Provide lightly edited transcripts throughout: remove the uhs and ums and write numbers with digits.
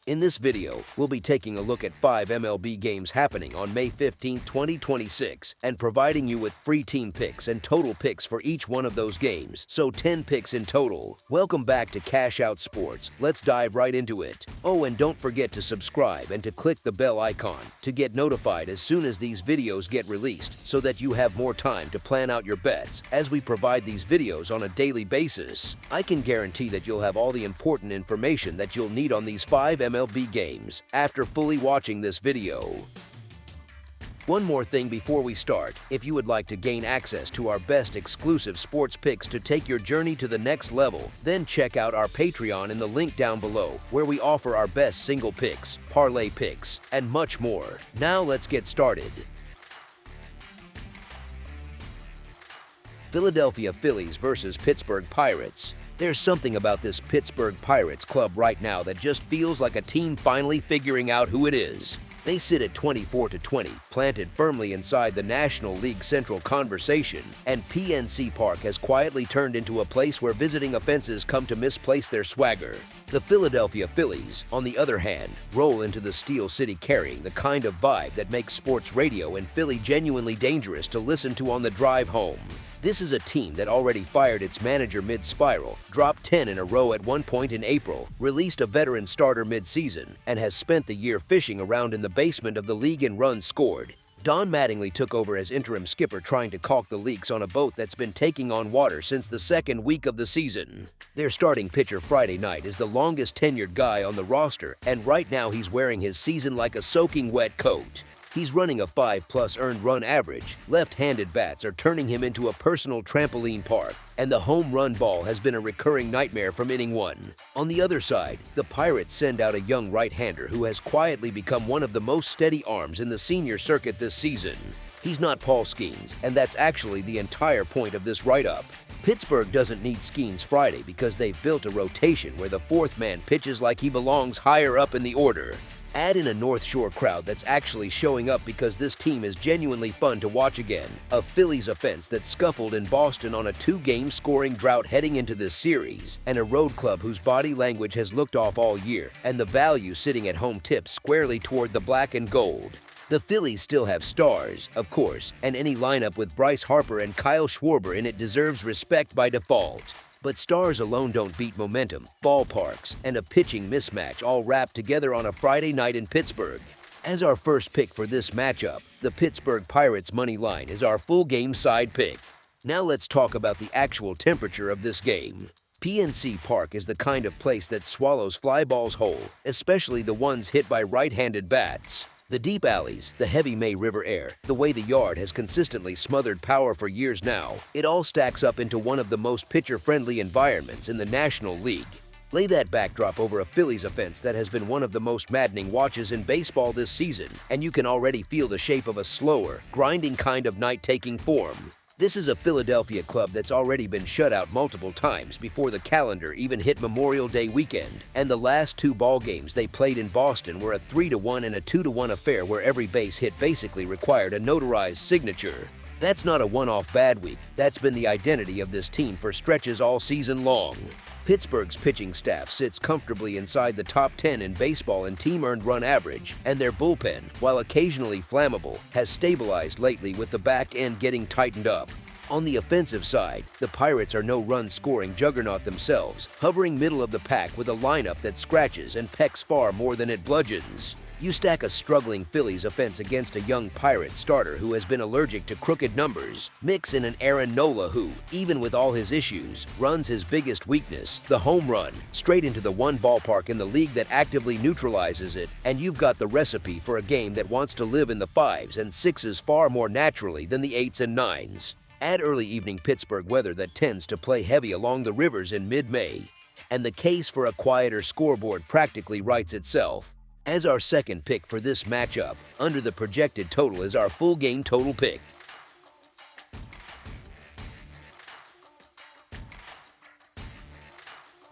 In this video, we'll be taking a look at 5 MLB games happening on May 15, 2026, and providing you with free team picks and total picks for each one of those games, so 10 picks in total. Welcome back to Cash Out Sports. Let's dive right into it. Oh, and don't forget to subscribe and to click the bell icon to get notified as soon as these videos get released, so that you have more time to plan out your bets as we provide these videos on a daily basis. I can guarantee that you'll have all the important information that you'll need on these 5 MLB games after fully watching this video. One more thing before we start: if you would like to gain access to our best exclusive sports picks to take your journey to the next level, then check out our Patreon in the link down below, where we offer our best single picks, parlay picks, and much more. Now let's get started. Philadelphia Phillies versus Pittsburgh Pirates. There's something about this Pittsburgh Pirates club right now that just feels like a team finally figuring out who it is. They sit at 24-20, planted firmly inside the National League Central conversation, and PNC Park has quietly turned into a place where visiting offenses come to misplace their swagger. The Philadelphia Phillies, on the other hand, roll into the Steel City carrying the kind of vibe that makes sports radio in Philly genuinely dangerous to listen to on the drive home. This is a team that already fired its manager mid-spiral, dropped 10 in a row at one point in April, released a veteran starter mid-season, and has spent the year fishing around in the basement of the league in runs scored. Don Mattingly took over as interim skipper, trying to caulk the leaks on a boat that's been taking on water since the second week of the season. Their starting pitcher Friday night is the longest tenured guy on the roster, and right now he's wearing his season like a soaking wet coat. He's running a 5+ earned run average, left-handed bats are turning him into a personal trampoline park, and the home run ball has been a recurring nightmare from inning 1. On the other side, the Pirates send out a young right-hander who has quietly become one of the most steady arms in the senior circuit this season. He's not Paul Skeens, and that's actually the entire point of this write-up. Pittsburgh doesn't need Skeens Friday because they've built a rotation where the fourth man pitches like he belongs higher up in the order. Add in a North Shore crowd that's actually showing up because this team is genuinely fun to watch again. A Phillies offense that scuffled in Boston on a 2-game scoring drought heading into this series, and a road club whose body language has looked off all year, and the value sitting at home tips squarely toward the black and gold. The Phillies still have stars, of course, and any lineup with Bryce Harper and Kyle Schwarber in it deserves respect by default. But stars alone don't beat momentum, ballparks, and a pitching mismatch all wrapped together on a Friday night in Pittsburgh. As our first pick for this matchup, the Pittsburgh Pirates money line is our full game side pick. Now let's talk about the actual temperature of this game. PNC Park is the kind of place that swallows fly balls whole, especially the ones hit by right-handed bats. The deep alleys, the heavy May River air, the way the yard has consistently smothered power for years now, it all stacks up into one of the most pitcher-friendly environments in the National League. Lay that backdrop over a Phillies offense that has been one of the most maddening watches in baseball this season, and you can already feel the shape of a slower, grinding kind of night taking form. This is a Philadelphia club that's already been shut out multiple times before the calendar even hit Memorial Day weekend, and the last 2 ball games they played in Boston were a 3-1 and a 2-1 affair where every base hit basically required a notarized signature. That's not a one-off bad week. That's been the identity of this team for stretches all season long. Pittsburgh's pitching staff sits comfortably inside the top 10 in baseball in team earned run average, and their bullpen, while occasionally flammable, has stabilized lately with the back end getting tightened up. On the offensive side, the Pirates are no run-scoring juggernaut themselves, hovering middle of the pack with a lineup that scratches and pecks far more than it bludgeons. You stack a struggling Phillies offense against a young Pirate starter who has been allergic to crooked numbers. Mix in an Aaron Nola who, even with all his issues, runs his biggest weakness, the home run, straight into the one ballpark in the league that actively neutralizes it, and you've got the recipe for a game that wants to live in the 5s and 6s far more naturally than the 8s and 9s. Add early evening Pittsburgh weather that tends to play heavy along the rivers in mid-May, and the case for a quieter scoreboard practically writes itself. As our second pick for this matchup, under the projected total is our full game total pick.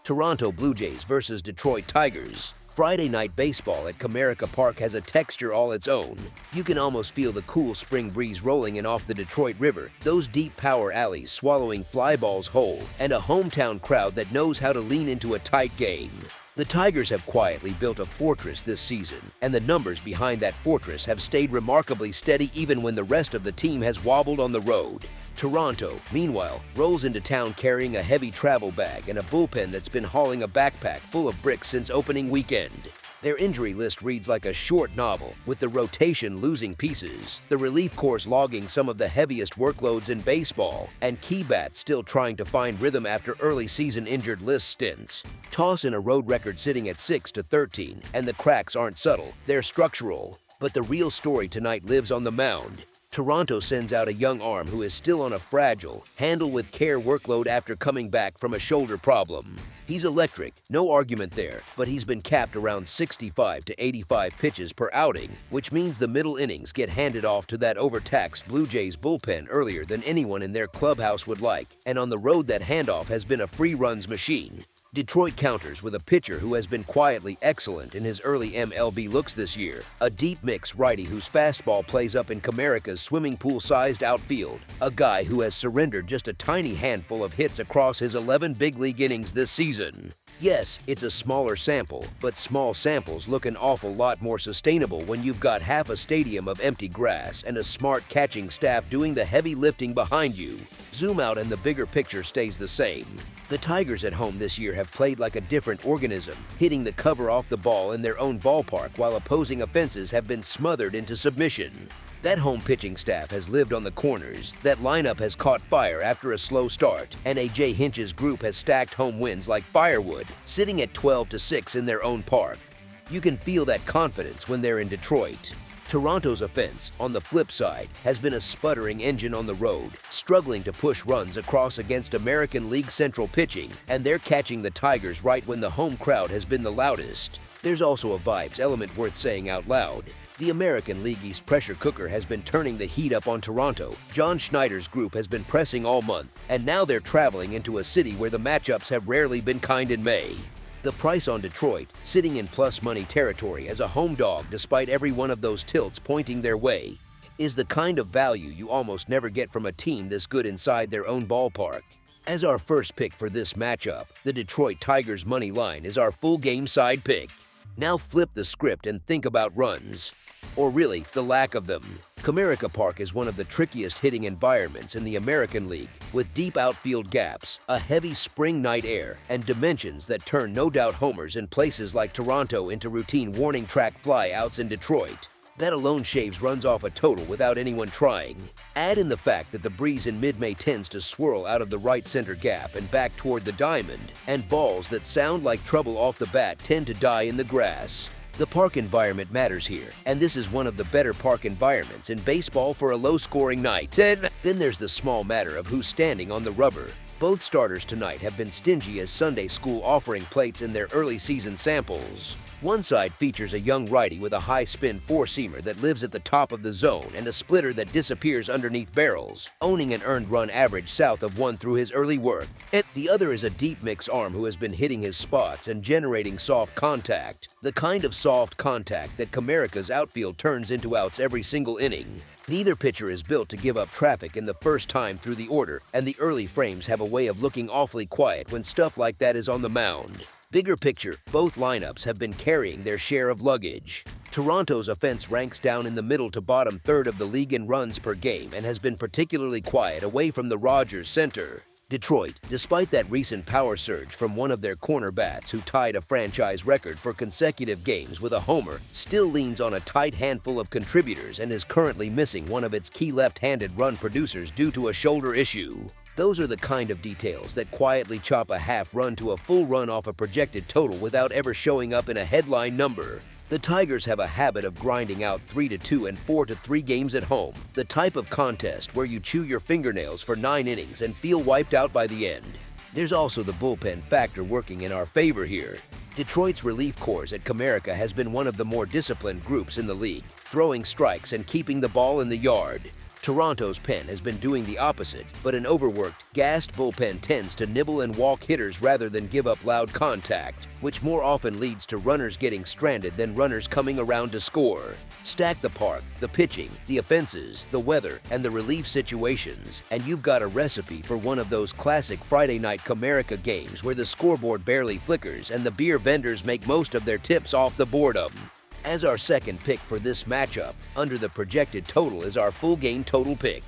Toronto Blue Jays versus Detroit Tigers. Friday night baseball at Comerica Park has a texture all its own. You can almost feel the cool spring breeze rolling in off the Detroit River, those deep power alleys swallowing fly balls whole, and a hometown crowd that knows how to lean into a tight game. The Tigers have quietly built a fortress this season, and the numbers behind that fortress have stayed remarkably steady even when the rest of the team has wobbled on the road. Toronto, meanwhile, rolls into town carrying a heavy travel bag and a bullpen that's been hauling a backpack full of bricks since opening weekend. Their injury list reads like a short novel, with the rotation losing pieces, the relief corps logging some of the heaviest workloads in baseball, and key bats still trying to find rhythm after early season injured list stints. Toss in a road record sitting at 6-13, and the cracks aren't subtle, they're structural. But the real story tonight lives on the mound. Toronto sends out a young arm who is still on a fragile, handle-with-care workload after coming back from a shoulder problem. He's electric, no argument there, but he's been capped around 65 to 85 pitches per outing, which means the middle innings get handed off to that overtaxed Blue Jays bullpen earlier than anyone in their clubhouse would like, and on the road that handoff has been a free runs machine. Detroit counters with a pitcher who has been quietly excellent in his early MLB looks this year, a deep mix righty whose fastball plays up in Comerica's swimming pool-sized outfield, a guy who has surrendered just a tiny handful of hits across his 11 big league innings this season. Yes, it's a smaller sample, but small samples look an awful lot more sustainable when you've got half a stadium of empty grass and a smart catching staff doing the heavy lifting behind you. Zoom out and the bigger picture stays the same. The Tigers at home this year have played like a different organism, hitting the cover off the ball in their own ballpark while opposing offenses have been smothered into submission. That home pitching staff has lived on the corners, that lineup has caught fire after a slow start, and A.J. Hinch's group has stacked home wins like firewood, sitting at 12-6 in their own park. You can feel that confidence when they're in Detroit. Toronto's offense, on the flip side, has been a sputtering engine on the road, struggling to push runs across against American League Central pitching, and they're catching the Tigers right when the home crowd has been the loudest. There's also a vibes element worth saying out loud. The American League East pressure cooker has been turning the heat up on Toronto. John Schneider's group has been pressing all month, and now they're traveling into a city where the matchups have rarely been kind in May. The price on Detroit, sitting in plus money territory as a home dog despite every one of those tilts pointing their way, is the kind of value you almost never get from a team this good inside their own ballpark. As our first pick for this matchup, the Detroit Tigers money line is our full game side pick. Now flip the script and think about runs. Or really, the lack of them. Comerica Park is one of the trickiest hitting environments in the American League, with deep outfield gaps, a heavy spring night air, and dimensions that turn no-doubt homers in places like Toronto into routine warning track flyouts in Detroit. That alone shaves runs off a total without anyone trying. Add in the fact that the breeze in mid-May tends to swirl out of the right center gap and back toward the diamond, and balls that sound like trouble off the bat tend to die in the grass. The park environment matters here, and this is one of the better park environments in baseball for a low-scoring night. Then there's the small matter of who's standing on the rubber. Both starters tonight have been stingy as Sunday school offering plates in their early season samples. One side features a young righty with a high-spin four-seamer that lives at the top of the zone and a splitter that disappears underneath barrels, owning an earned run average south of 1 through his early work. And the other is a deep mix arm who has been hitting his spots and generating soft contact, the kind of soft contact that Comerica's outfield turns into outs every single inning. Neither pitcher is built to give up traffic in the first time through the order, and the early frames have a way of looking awfully quiet when stuff like that is on the mound. Bigger picture, both lineups have been carrying their share of luggage. Toronto's offense ranks down in the middle to bottom third of the league in runs per game and has been particularly quiet away from the Rogers Center. Detroit, despite that recent power surge from one of their corner bats who tied a franchise record for consecutive games with a homer, still leans on a tight handful of contributors and is currently missing one of its key left-handed run producers due to a shoulder issue. Those are the kind of details that quietly chop a half run to a full run off a projected total without ever showing up in a headline number. The Tigers have a habit of grinding out 3-2 and 4-3 games at home, the type of contest where you chew your fingernails for 9 innings and feel wiped out by the end. There's also the bullpen factor working in our favor here. Detroit's relief corps at Comerica has been one of the more disciplined groups in the league, throwing strikes and keeping the ball in the yard. Toronto's pen has been doing the opposite, but an overworked, gassed bullpen tends to nibble and walk hitters rather than give up loud contact, which more often leads to runners getting stranded than runners coming around to score. Stack the park, the pitching, the offenses, the weather, and the relief situations, and you've got a recipe for one of those classic Friday night Comerica games where the scoreboard barely flickers and the beer vendors make most of their tips off the boredom. As our second pick for this matchup, under the projected total is our full game total pick.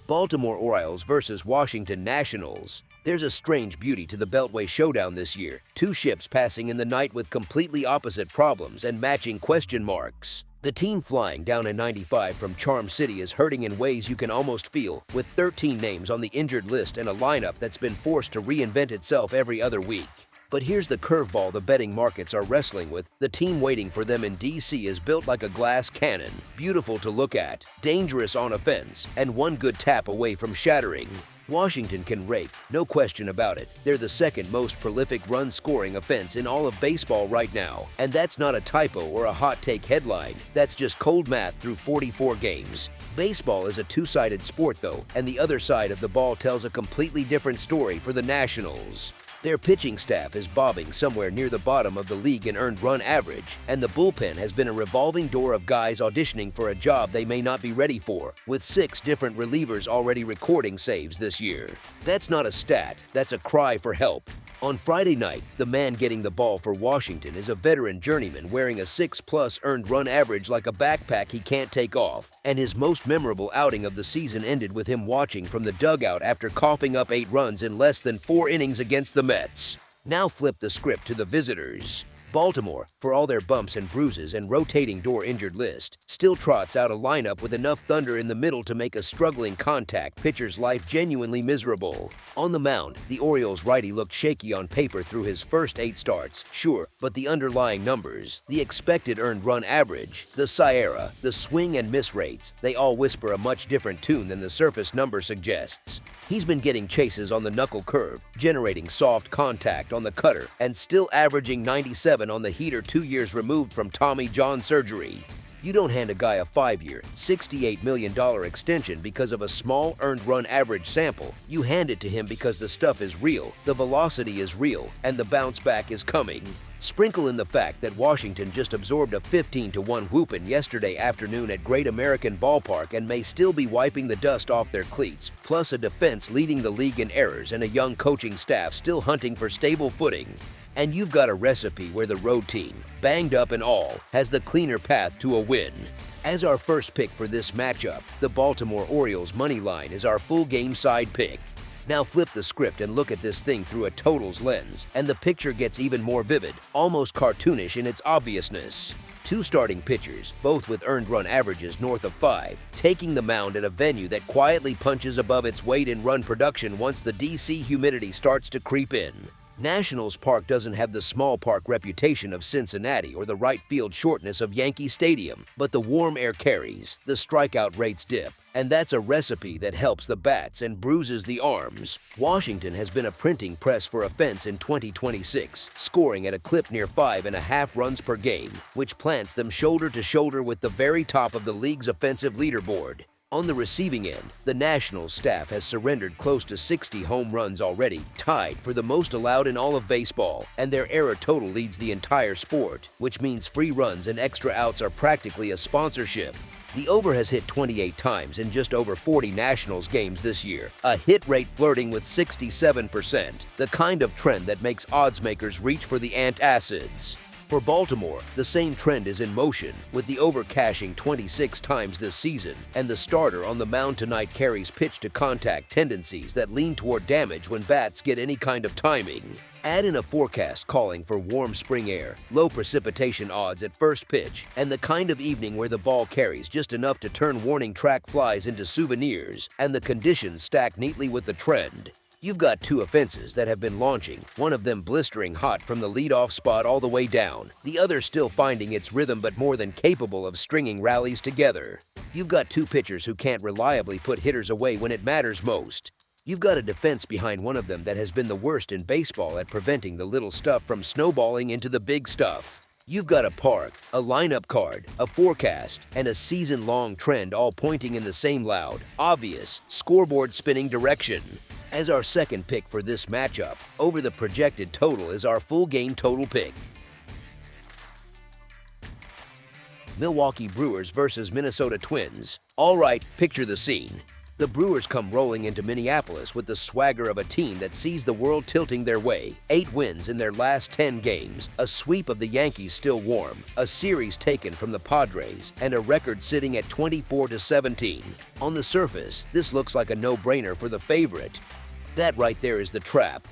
Baltimore Orioles versus Washington Nationals. There's a strange beauty to the Beltway showdown this year. Two ships passing in the night with completely opposite problems and matching question marks. The team flying down a 95 from Charm City is hurting in ways you can almost feel, with 13 names on the injured list and a lineup that's been forced to reinvent itself every other week. But here's the curveball the betting markets are wrestling with. The team waiting for them in DC is built like a glass cannon, beautiful to look at, dangerous on offense, and one good tap away from shattering. Washington can rake, no question about it. They're the second most prolific run-scoring offense in all of baseball right now. And that's not a typo or a hot take headline. That's just cold math through 44 games. Baseball is a two-sided sport though, and the other side of the ball tells a completely different story for the Nationals. Their pitching staff is bobbing somewhere near the bottom of the league in earned run average, and the bullpen has been a revolving door of guys auditioning for a job they may not be ready for, with 6 different relievers already recording saves this year. That's not a stat, that's a cry for help. On Friday night, the man getting the ball for Washington is a veteran journeyman wearing a 6+ earned run average like a backpack he can't take off, and his most memorable outing of the season ended with him watching from the dugout after coughing up 8 runs in less than 4 innings against the Mets. Now flip the script to the visitors. Baltimore, for all their bumps and bruises and rotating door injured list, still trots out a lineup with enough thunder in the middle to make a struggling contact pitcher's life genuinely miserable. On the mound, the Orioles righty looked shaky on paper through his first 8 starts, sure, but the underlying numbers, the expected earned run average, the SIERA, the swing and miss rates, they all whisper a much different tune than the surface number suggests. He's been getting chases on the knuckle curve, generating soft contact on the cutter, and still averaging 97 on the heater 2 years removed from Tommy John surgery. You don't hand a guy a 5-year, $68 million extension because of a small earned run average sample. You hand it to him because the stuff is real, the velocity is real, and the bounce back is coming. Sprinkle in the fact that Washington just absorbed a 15-1 whooping yesterday afternoon at Great American Ballpark and may still be wiping the dust off their cleats, plus a defense leading the league in errors and a young coaching staff still hunting for stable footing. And you've got a recipe where the road team, banged up and all, has the cleaner path to a win. As our first pick for this matchup, the Baltimore Orioles money line is our full game side pick. Now flip the script and look at this thing through a totals lens, and the picture gets even more vivid, almost cartoonish in its obviousness. 2 starting pitchers, both with earned run averages north of 5, taking the mound at a venue that quietly punches above its weight in run production once the DC humidity starts to creep in. Nationals Park doesn't have the small park reputation of Cincinnati or the right field shortness of Yankee Stadium, but the warm air carries, the strikeout rates dip, and that's a recipe that helps the bats and bruises the arms. Washington has been a printing press for offense in 2026, scoring at a clip near 5.5 runs per game, which plants them shoulder to shoulder with the very top of the league's offensive leaderboard. On the receiving end, the Nationals staff has surrendered close to 60 home runs already, tied for the most allowed in all of baseball, and their error total leads the entire sport, which means free runs and extra outs are practically a sponsorship. The over has hit 28 times in just over 40 Nationals games this year, a hit rate flirting with 67%, the kind of trend that makes odds makers reach for the antacids. For Baltimore, the same trend is in motion, with the over cashing 26 times this season, and the starter on the mound tonight carries pitch-to-contact tendencies that lean toward damage when bats get any kind of timing. Add in a forecast calling for warm spring air, low precipitation odds at first pitch, and the kind of evening where the ball carries just enough to turn warning track flies into souvenirs, and the conditions stack neatly with the trend. You've got 2 offenses that have been launching, one of them blistering hot from the leadoff spot all the way down, the other still finding its rhythm but more than capable of stringing rallies together. You've got 2 pitchers who can't reliably put hitters away when it matters most. You've got a defense behind one of them that has been the worst in baseball at preventing the little stuff from snowballing into the big stuff. You've got a park, a lineup card, a forecast, and a season-long trend all pointing in the same loud, obvious, scoreboard-spinning direction. As our second pick for this matchup, over the projected total is our full game total pick. Milwaukee Brewers versus Minnesota Twins. All right, picture the scene. The Brewers come rolling into Minneapolis with the swagger of a team that sees the world tilting their way. 8 wins in their last 10 games, a sweep of the Yankees still warm, a series taken from the Padres, and a record sitting at 24-17. On the surface, this looks like a no-brainer for the favorite. That right there is the trap.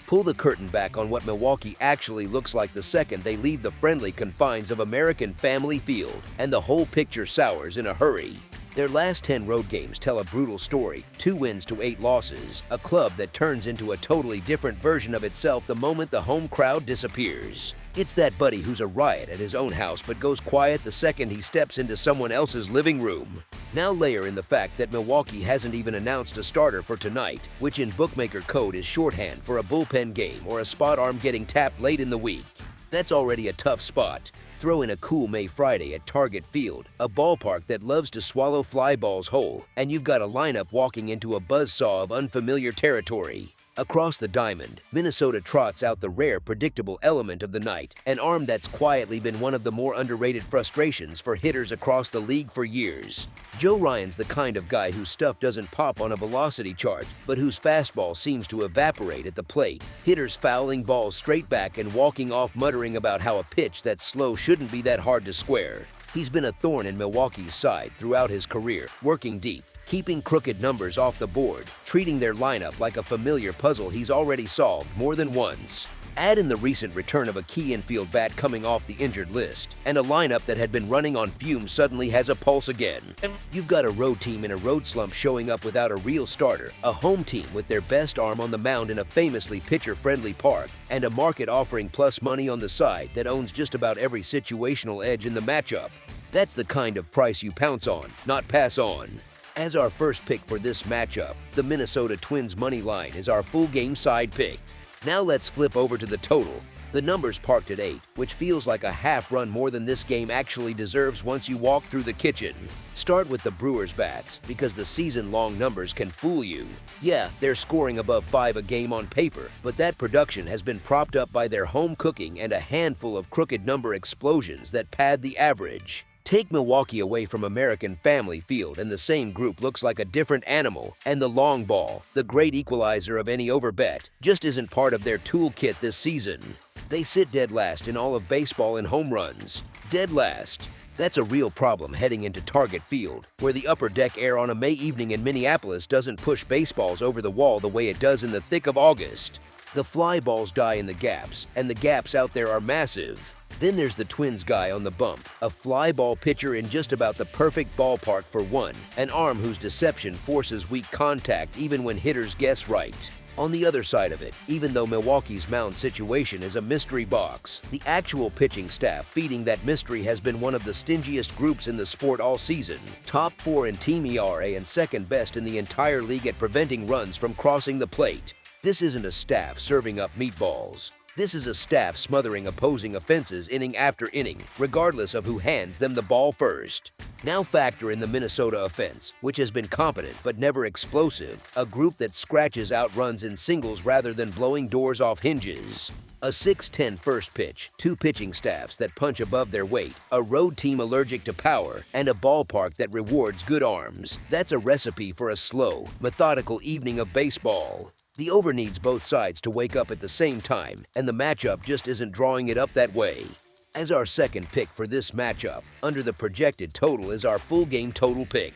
Pull the curtain back on what Milwaukee actually looks like the second they leave the friendly confines of American Family Field, and the whole picture sours in a hurry. Their last 10 road games tell a brutal story, 2 wins to 8 losses, a club that turns into a totally different version of itself the moment the home crowd disappears. It's that buddy who's a riot at his own house but goes quiet the second he steps into someone else's living room. Now layer in the fact that Milwaukee hasn't even announced a starter for tonight, which in bookmaker code is shorthand for a bullpen game or a spot arm getting tapped late in the week. That's already a tough spot. Throw in a cool May Friday at Target Field, a ballpark that loves to swallow fly balls whole, and you've got a lineup walking into a buzzsaw of unfamiliar territory. Across the diamond, Minnesota trots out the rare, predictable element of the night, an arm that's quietly been one of the more underrated frustrations for hitters across the league for years. Joe Ryan's the kind of guy whose stuff doesn't pop on a velocity chart, but whose fastball seems to evaporate at the plate. Hitters fouling balls straight back and walking off muttering about how a pitch that's slow shouldn't be that hard to square. He's been a thorn in Milwaukee's side throughout his career, working deep, keeping crooked numbers off the board, treating their lineup like a familiar puzzle he's already solved more than once. Add in the recent return of a key infield bat coming off the injured list, and a lineup that had been running on fumes suddenly has a pulse again. You've got a road team in a road slump showing up without a real starter, a home team with their best arm on the mound in a famously pitcher-friendly park, and a market offering plus money on the side that owns just about every situational edge in the matchup. That's the kind of price you pounce on, not pass on. As our first pick for this matchup, the Minnesota Twins money line is our full game side pick. Now let's flip over to the total. The number's parked at 8, which feels like a half run more than this game actually deserves once you walk through the kitchen. Start with the Brewers bats, because the season-long numbers can fool you. Yeah, they're scoring above 5 a game on paper, but that production has been propped up by their home cooking and a handful of crooked number explosions that pad the average. Take Milwaukee away from American Family Field and the same group looks like a different animal, and the long ball, the great equalizer of any overbet, just isn't part of their toolkit this season. They sit dead last in all of baseball in home runs. Dead last. That's a real problem heading into Target Field, where the upper deck air on a May evening in Minneapolis doesn't push baseballs over the wall the way it does in the thick of August. The fly balls die in the gaps, and the gaps out there are massive. Then there's the Twins guy on the bump, a fly ball pitcher in just about the perfect ballpark for one, an arm whose deception forces weak contact even when hitters guess right. On the other side of it, even though Milwaukee's mound situation is a mystery box, the actual pitching staff feeding that mystery has been one of the stingiest groups in the sport all season. Top 4 in team ERA and second best in the entire league at preventing runs from crossing the plate. This isn't a staff serving up meatballs. This is a staff smothering opposing offenses inning after inning, regardless of who hands them the ball first. Now factor in the Minnesota offense, which has been competent but never explosive, a group that scratches out runs in singles rather than blowing doors off hinges. A 6-10 first pitch, 2 pitching staffs that punch above their weight, a road team allergic to power, and a ballpark that rewards good arms. That's a recipe for a slow, methodical evening of baseball. The over needs both sides to wake up at the same time, and the matchup just isn't drawing it up that way. As our second pick for this matchup, under the projected total is our full game total pick.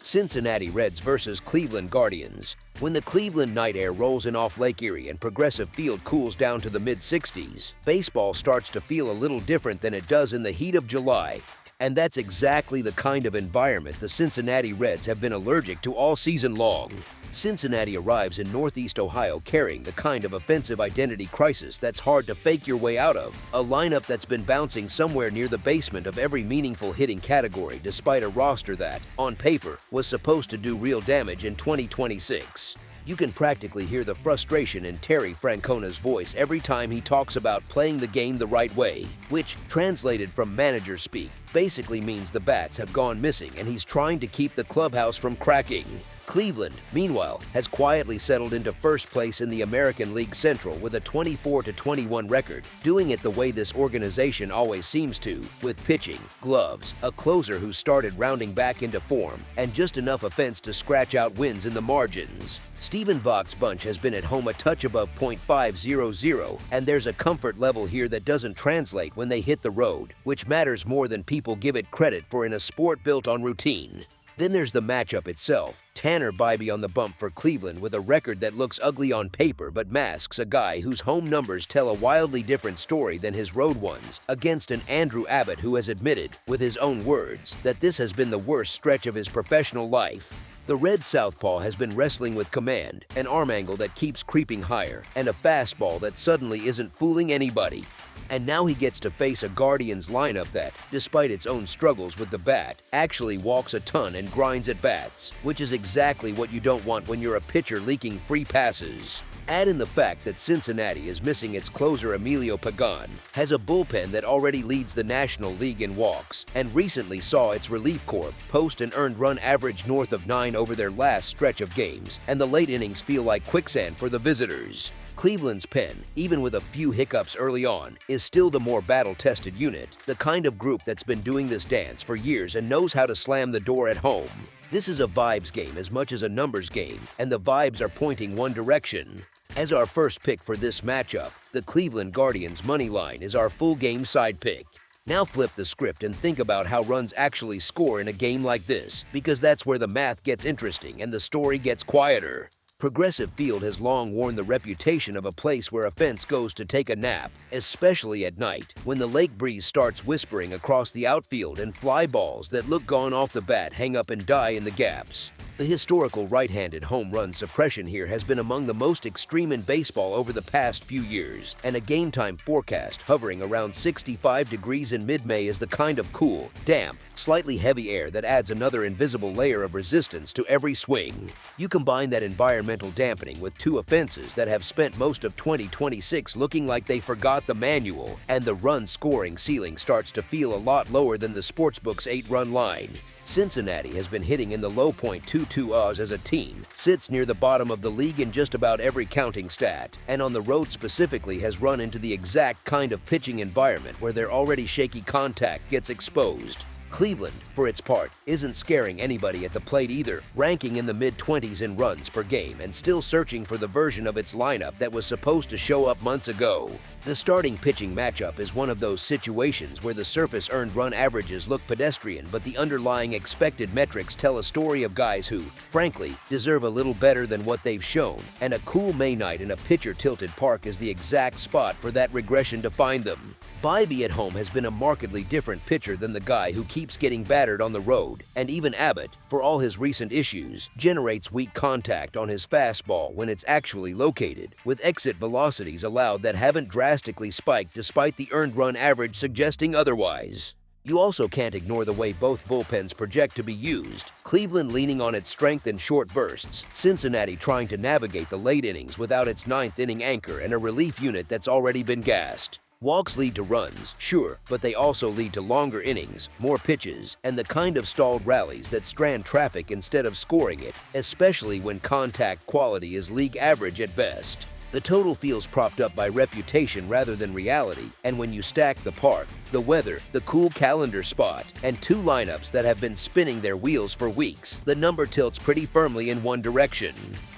Cincinnati Reds versus Cleveland Guardians. When the Cleveland night air rolls in off Lake Erie and Progressive Field cools down to the mid-60s, baseball starts to feel a little different than it does in the heat of July. And that's exactly the kind of environment the Cincinnati Reds have been allergic to all season long. Cincinnati arrives in Northeast Ohio carrying the kind of offensive identity crisis that's hard to fake your way out of, a lineup that's been bouncing somewhere near the basement of every meaningful hitting category despite a roster that, on paper, was supposed to do real damage in 2026. You can practically hear the frustration in Terry Francona's voice every time he talks about playing the game the right way, which, translated from manager speak, basically means the bats have gone missing and he's trying to keep the clubhouse from cracking. Cleveland, meanwhile, has quietly settled into first place in the American League Central with a 24-21 record, doing it the way this organization always seems to, with pitching, gloves, a closer who started rounding back into form, and just enough offense to scratch out wins in the margins. Stephen Vocht's bunch has been at home a touch above .500, and there's a comfort level here that doesn't translate when they hit the road, which matters more than people give it credit for in a sport built on routine. Then there's the matchup itself. Tanner Bibee on the bump for Cleveland with a record that looks ugly on paper but masks a guy whose home numbers tell a wildly different story than his road ones, against an Andrew Abbott who has admitted, with his own words, that this has been the worst stretch of his professional life. The red southpaw has been wrestling with command, an arm angle that keeps creeping higher, and a fastball that suddenly isn't fooling anybody. And now he gets to face a Guardians lineup that, despite its own struggles with the bat, actually walks a ton and grinds at bats, which is exactly what you don't want when you're a pitcher leaking free passes. Add in the fact that Cincinnati is missing its closer Emilio Pagan, has a bullpen that already leads the National League in walks, and recently saw its relief corps post an earned run average north of 9 over their last stretch of games, and the late innings feel like quicksand for the visitors. Cleveland's pen, even with a few hiccups early on, is still the more battle-tested unit, the kind of group that's been doing this dance for years and knows how to slam the door at home. This is a vibes game as much as a numbers game, and the vibes are pointing one direction. As our first pick for this matchup, the Cleveland Guardians money line is our full game side pick. Now flip the script and think about how runs actually score in a game like this, because that's where the math gets interesting and the story gets quieter. Progressive Field has long worn the reputation of a place where a fence goes to take a nap, especially at night, when the lake breeze starts whispering across the outfield and fly balls that look gone off the bat hang up and die in the gaps. The historical right-handed home run suppression here has been among the most extreme in baseball over the past few years, and a game-time forecast hovering around 65 degrees in mid-May is the kind of cool, damp, slightly heavy air that adds another invisible layer of resistance to every swing. You combine that environmental dampening with two offenses that have spent most of 2026 looking like they forgot the manual, and the run-scoring ceiling starts to feel a lot lower than the sportsbook's 8-run line. Cincinnati has been hitting in the low .22 odds as a team, sits near the bottom of the league in just about every counting stat, and on the road specifically has run into the exact kind of pitching environment where their already shaky contact gets exposed. Cleveland, for its part, isn't scaring anybody at the plate either, ranking in the mid-20s in runs per game and still searching for the version of its lineup that was supposed to show up months ago. The starting pitching matchup is one of those situations where the surface earned run averages look pedestrian, but the underlying expected metrics tell a story of guys who, frankly, deserve a little better than what they've shown, and a cool May night in a pitcher-tilted park is the exact spot for that regression to find them. Bibee at home has been a markedly different pitcher than the guy who keeps getting battered on the road, and even Abbott, for all his recent issues, generates weak contact on his fastball when it's actually located, with exit velocities allowed that haven't drastically spiked despite the earned run average suggesting otherwise. You also can't ignore the way both bullpens project to be used, Cleveland leaning on its strength in short bursts, Cincinnati trying to navigate the late innings without its ninth-inning anchor and a relief unit that's already been gassed. Walks lead to runs, sure, but they also lead to longer innings, more pitches, and the kind of stalled rallies that strand traffic instead of scoring it, especially when contact quality is league average at best. The total feels propped up by reputation rather than reality, and when you stack the park, the weather, the cool calendar spot, and two lineups that have been spinning their wheels for weeks, the number tilts pretty firmly in one direction.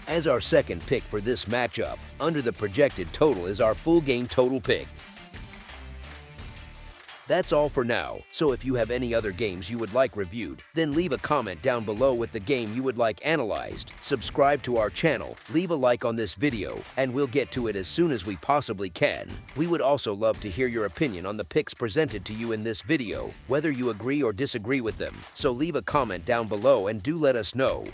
As our second pick for this matchup, under the projected total is our full game total pick. That's all for now, so if you have any other games you would like reviewed, then leave a comment down below with the game you would like analyzed, subscribe to our channel, leave a like on this video, and we'll get to it as soon as we possibly can. We would also love to hear your opinion on the picks presented to you in this video, whether you agree or disagree with them, so leave a comment down below and do let us know.